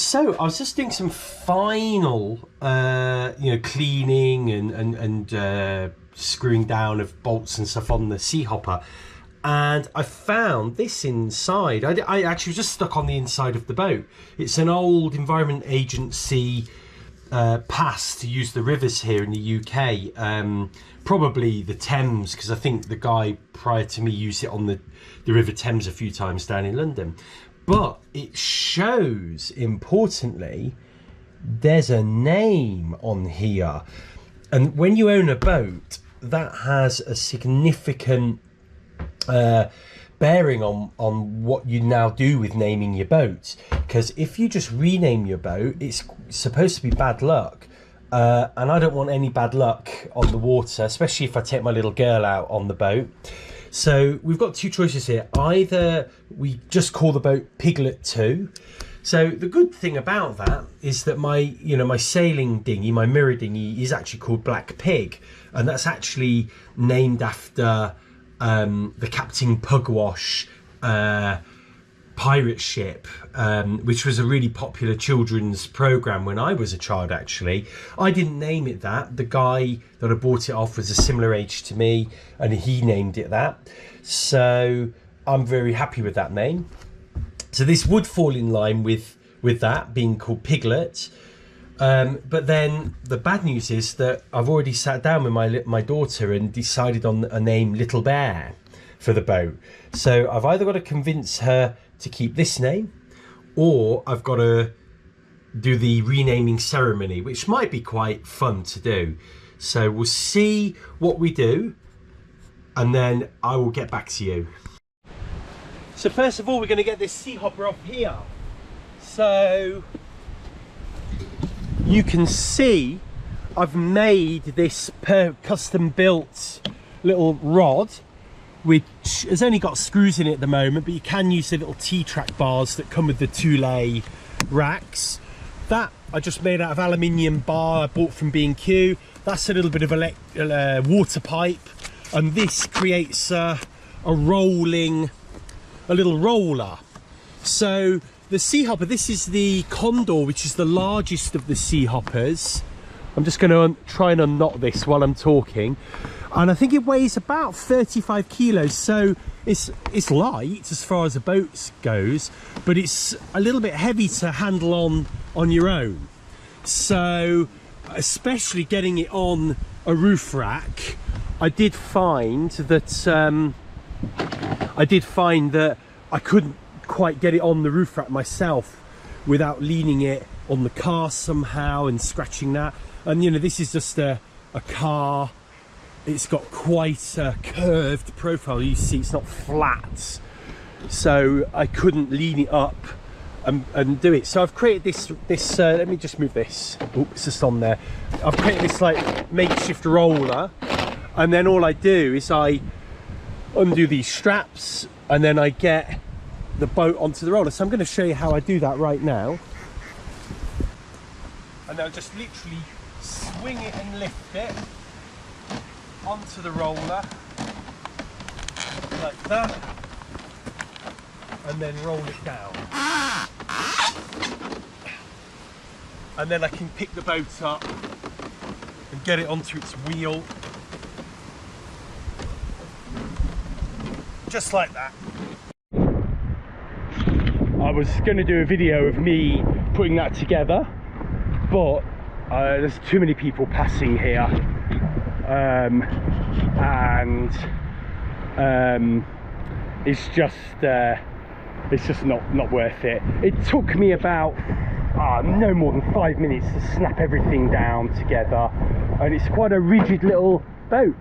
So I was just doing some final, cleaning and screwing down of bolts and stuff on the Seahopper, and I found this inside. I actually was just stuck on the inside of the boat. It's an old Environment Agency pass to use the rivers here in the UK. Probably the Thames, because I think the guy prior to me used it on the River Thames a few times down in London. But it shows, importantly, there's a name on here. And when you own a boat, that has a significant bearing on what you now do with naming your boat. Because if you just rename your boat, it's supposed to be bad luck. And I don't want any bad luck on the water, especially if I take my little girl out on the boat. So we've got two choices here. Either we just call the boat Piglett 2. So the good thing about that is that my sailing dinghy, my mirror dinghy, is actually called Black Pig, and that's actually named after the Captain Pugwash pirate ship, which was a really popular children's program when I was a child. Actually, I didn't name it that. The guy that I bought it off was a similar age to me, and he named it that. So I'm very happy with that name. So this would fall in line with that being called Piglett. But then the bad news is that I've already sat down with my daughter and decided on a name, Little Bear, for the boat. So I've either got to convince her to keep this name, or I've got to do the renaming ceremony, which might be quite fun to do. So we'll see what we do, and then I will get back to you. So first of all, we're going to get this Seahopper off here. So you can see I've made this custom built little rod, which has only got screws in it at the moment, but you can use the little T-track bars that come with the 2-lay racks. That I just made out of aluminium bar I bought from B&Q. That's a little bit of a water pipe, and this creates a little roller. So the Seahopper, this is the Condor, which is the largest of the Seahoppers. I'm just going to try and unknot this while I'm talking. And I think it weighs about 35 kilos, so it's light as far as the boat goes, but it's a little bit heavy to handle on your own. So especially getting it on a roof rack, I did find that I couldn't quite get it on the roof rack myself without leaning it on the car somehow and scratching that. And this is just a car. It's got quite a curved profile. You see, it's not flat, so I couldn't lean it up and do it. So I've created this let me just move this. Oh, it's just on there. I've created this like makeshift roller, and then all I do is I undo these straps, and then I get the boat onto the roller. So I'm going to show you how I do that right now. And I'll just literally swing it and lift it onto the roller like that, and then roll it down, and then I can pick the boat up and get it onto its wheel just like that. I was going to do a video of me putting that together, but there's too many people passing here, and it's just not worth it. It took me about no more than 5 minutes to snap everything down together, and it's quite a rigid little boat.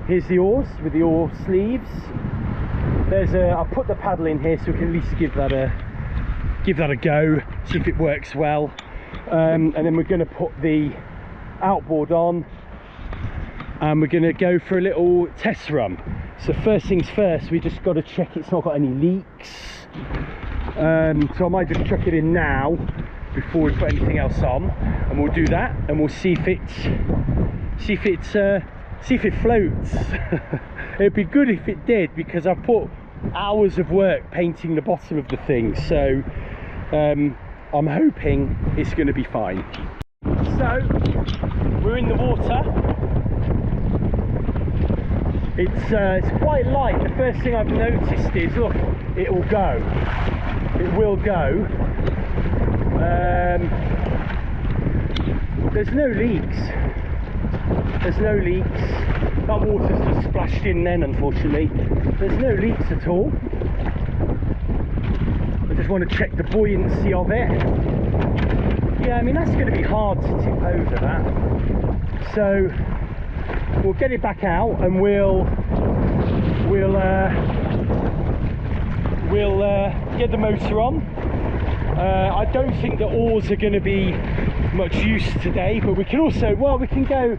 Here's the oars with the oar sleeves. I'll put the paddle in here so we can at least give that a go, see if it works well. And then we're going to put the outboard on, and we're going to go for a little test run. So first things first, we just got to check it's not got any leaks. So I might just chuck it in now before we put anything else on, and we'll do that, and we'll see if it floats. It'd be good if it did, because I've put hours of work painting the bottom of the thing. So I'm hoping it's going to be fine. So we're in the water. It's quite light. The first thing I've noticed is, look, it will go. It will go. There's no leaks. There's no leaks. That water's just splashed in then, unfortunately. There's no leaks at all. I just want to check the buoyancy of it. Yeah, I mean, that's going to be hard to tip over that. So we'll get it back out and we'll get the motor on. I don't think the oars are going to be much use today, but we can also, well, we can go,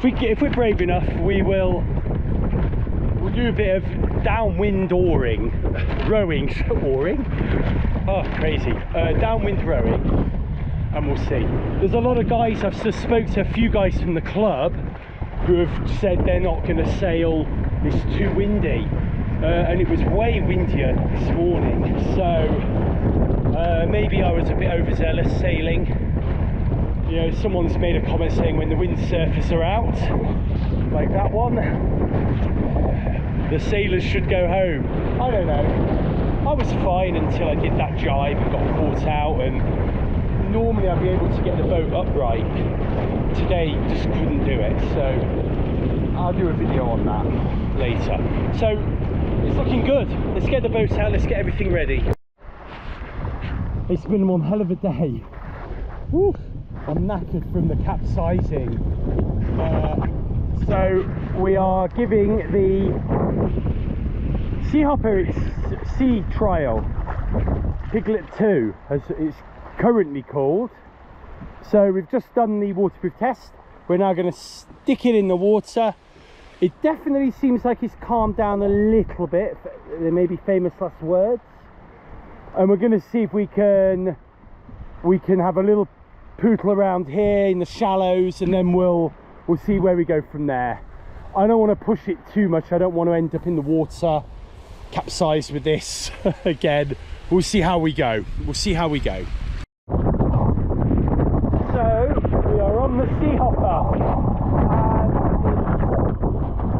if we're brave enough, we'll do a bit of downwind rowing, oh crazy, downwind rowing, and we'll see. There's a lot of guys, I've just spoke to a few guys from the club who have said they're not going to sail, it's too windy, and it was way windier this morning, so maybe I was a bit overzealous sailing. You know, someone's made a comment saying when the windsurfers are out, like that one, the sailors should go home. I don't know. I was fine until I did that jibe and got caught out, and normally I'd be able to get the boat upright. Today, just couldn't do it, so I'll do a video on that later. So, it's looking good. Let's get the boat out, let's get everything ready. It's been one hell of a day. Woo. I'm knackered from the capsizing. So we are giving the Seahopper its sea trial, Piglett 2 as it's currently called. So we've just done the waterproof test. We're now going to stick it in the water. It definitely seems like it's calmed down a little bit. There may be famous last words. And we're going to see if we can have a little pootle around here in the shallows, and then we'll see where we go from there. I don't want to push it too much. I don't want to end up in the water capsized with this again. We'll see how we go. We'll see how we go. So we are on the Seahopper, and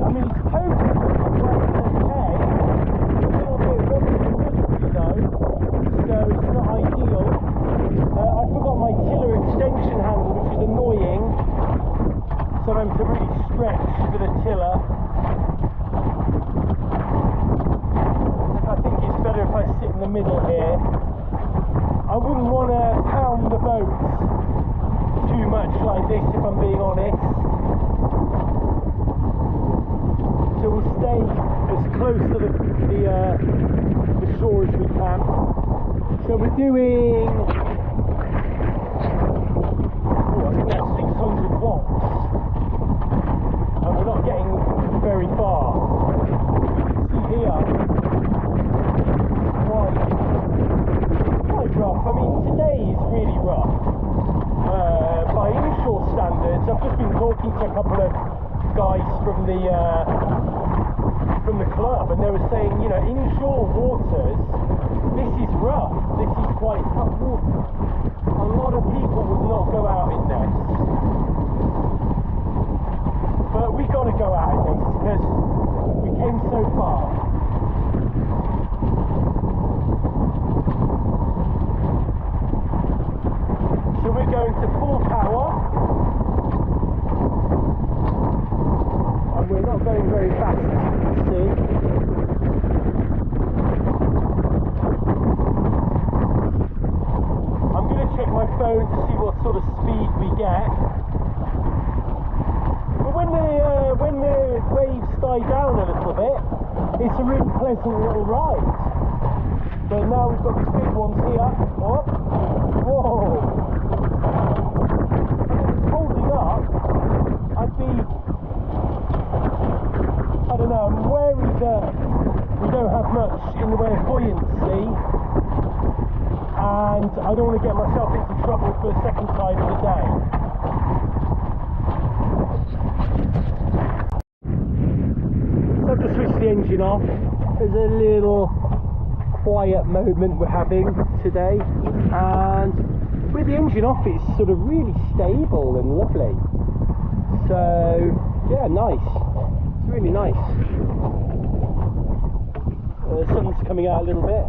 I mean, it's totally okay. It's a little bit windy though, so it's not ideal. I forgot my tiller extension handle, which is annoying, so I'm having to really stretch with a tiller. I think it's better if I sit in the middle here. I wouldn't want to pound the boat too much like this, if I'm being honest. So we'll stay as close to the shore as we can. So we're doing, I think that's 600 watts, and we're not getting very far. See here, it's quite rough. I mean, today is really rough. By inshore standards, I've just been talking to a couple of guys from the club, and they were saying, you know, inshore waters, this is rough. This is quite tough water. A lot of people would not go out in this, but we got to go out in this because we came so far. So we're going to full power, and we're not going very fast, as you can see. I'm going to check my phone to see what sort of speed we get. But when the waves die down a little bit, it's a really pleasant little ride. But now we've got these big ones here. Oh. Whoa! If it's holding up, I'd be, I don't know, I'm wary that we don't have much in the way of buoyancy, and I don't want to get myself into trouble for the second time of the day. So I've just switched the engine off. There's a little quiet moment we're having today. and with the engine off it's sort of really stable and lovely. So yeah, nice. It's really nice. The sun's coming out a little bit.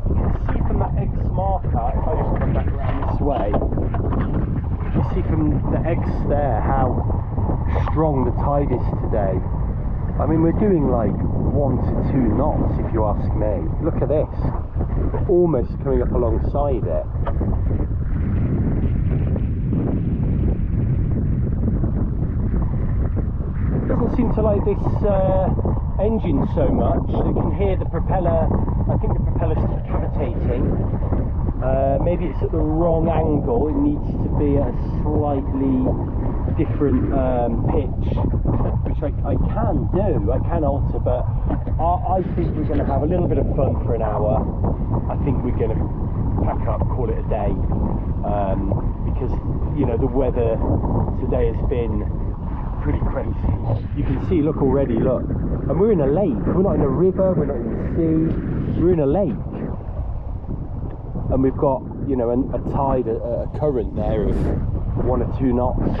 You can see from that X marker, if I just come back around this way, you see from the X there how strong the tide is today. I mean, we're doing like 1 to 2 knots if you ask me. Look at this. We're almost coming up alongside it. Doesn't seem to like this engine so much. You can hear the propeller. I think the propeller's cavitating. Maybe it's at the wrong angle. It needs to be at a slightly different pitch, which I can do. I can alter, but I think we're going to have a little bit of fun for an hour. I think we're going to pack up, call it a day, because you know the weather today has been pretty crazy. You can see, look already, look, and we're in a lake. We're not in a river, we're not in the sea, we're in a lake, and we've got, you know, a tide, a current there of 1 or 2 knots.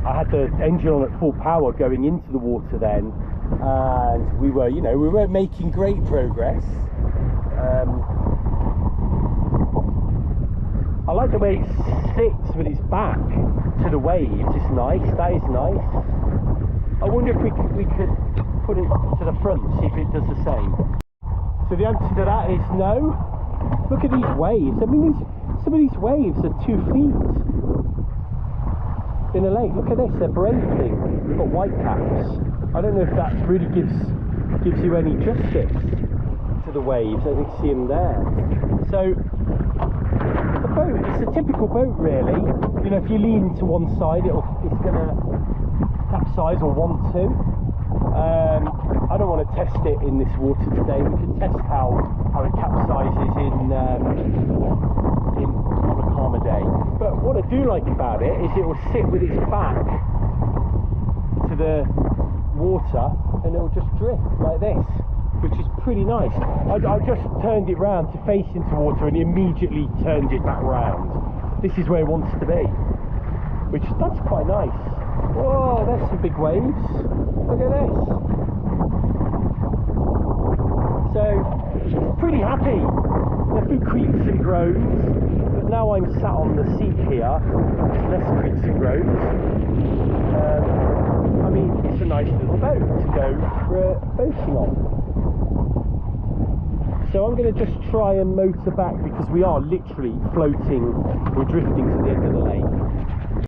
I had the engine on at full power going into the water then, and we were, you know, we weren't making great progress. I like the way it sits with its back to the waves. It's nice. That is nice. I wonder if we could put it to the front, see if it does the same. So the answer to that is no. Look at these waves. I mean, some of these waves are 2 feet in a lake. Look at this. They're breaking. We've got white caps. I don't know if that really gives you any justice to the waves. I don't see them there. So the boat, it's a typical boat really. You know, if you lean to one side, it's going to capsize or want to. I don't want to test it in this water today. We can test how it capsizes on a calmer day. But what I do like about it is it will sit with its back to the water and it will just drift like this, which is pretty nice. I just turned it round to face into water and immediately turned it back round. This is where it wants to be, that's quite nice. Whoa, there's some big waves. Look at this. So, pretty happy. A few creaks and groans, but now I'm sat on the seat here, there's less creaks and groans. I mean, it's a nice little boat to go for boating on. So I'm going to just try and motor back because we are literally floating, we're drifting to the end of the lake.